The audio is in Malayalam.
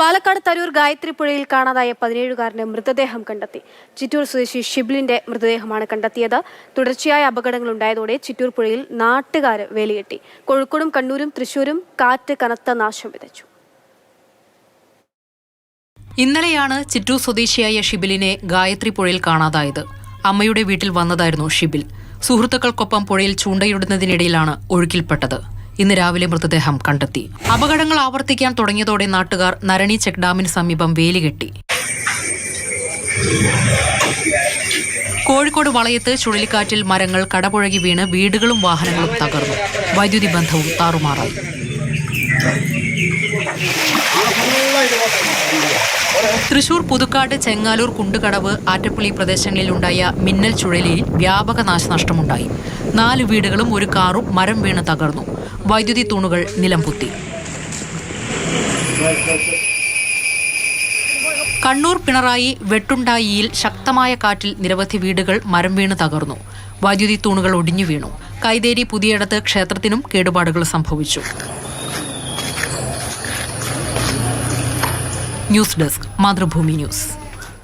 പാലക്കാട് തരൂർ ഗായത്രി പുഴയിൽ കാണാതായ 17-കാരന്റെ മൃതദേഹം കണ്ടെത്തി. ചിറ്റൂർ സ്വദേശി ഷിബിലിന്റെ മൃതദേഹമാണ് കണ്ടെത്തിയത്. തുടർച്ചയായ അപകടങ്ങളുണ്ടായതോടെ ചിറ്റൂർ പുഴയിൽ നാട്ടുകാർ വേലികെട്ടി. കോഴിക്കോടും കണ്ണൂരും തൃശൂരും കാറ്റ് കനത്ത നാശം വിതച്ചു. ഇന്നലെയാണ് ചിറ്റൂർ സ്വദേശിയായ ഷിബിലിനെ ഗായത്രി പുഴയിൽ കാണാതായത്. അമ്മയുടെ വീട്ടിൽ വന്നതായിരുന്നു ഷിബിൽ. സുഹൃത്തുക്കൾക്കൊപ്പം പുഴയിൽ ചൂണ്ടയിടുന്നതിനിടയിലാണ് ഒഴുക്കിൽപ്പെട്ടത്. ഇന്ന് രാവിലെ മൃതദേഹം കണ്ടെത്തി. അപകടങ്ങൾ ആവർത്തിക്കാൻ തുടങ്ങിയതോടെ നാട്ടുകാർ നരണി ചെക്ക് ഡാമിന് സമീപം വേലികെട്ടി. കോഴിക്കോട് വളയത്ത് ചുഴലിക്കാറ്റിൽ മരങ്ങൾ കടപുഴകി വീണ് വീടുകളും വാഹനങ്ങളും തകർന്നു. വൈദ്യുതി ബന്ധവും താറുമാറായി. തൃശൂർ പുതുക്കാട് ചെങ്ങാലൂർ കുണ്ടുകടവ് ആറ്റപ്പള്ളി പ്രദേശങ്ങളിലുണ്ടായ മിന്നൽ ചുഴലിയിൽ വ്യാപക നാശനഷ്ടമുണ്ടായി. 4 വീടുകളും ഒരു കാറും മരം വീണ് തകർന്നു. വൈദ്യുതി തൂണുകൾ നിലംപൊത്തി. കണ്ണൂർ പിണറായി വെട്ടുണ്ടായിയിൽ ശക്തമായ കാറ്റിൽ നിരവധി വീടുകൾ മരം വീണ് തകർന്നു. വൈദ്യുതി തൂണുകൾ ഒടിഞ്ഞു വീണു. കൈതേരി പുതിയടത്ത് ക്ഷേത്രത്തിനും കേടുപാടുകൾ സംഭവിച്ചു. News desk, Mathrubhumi news.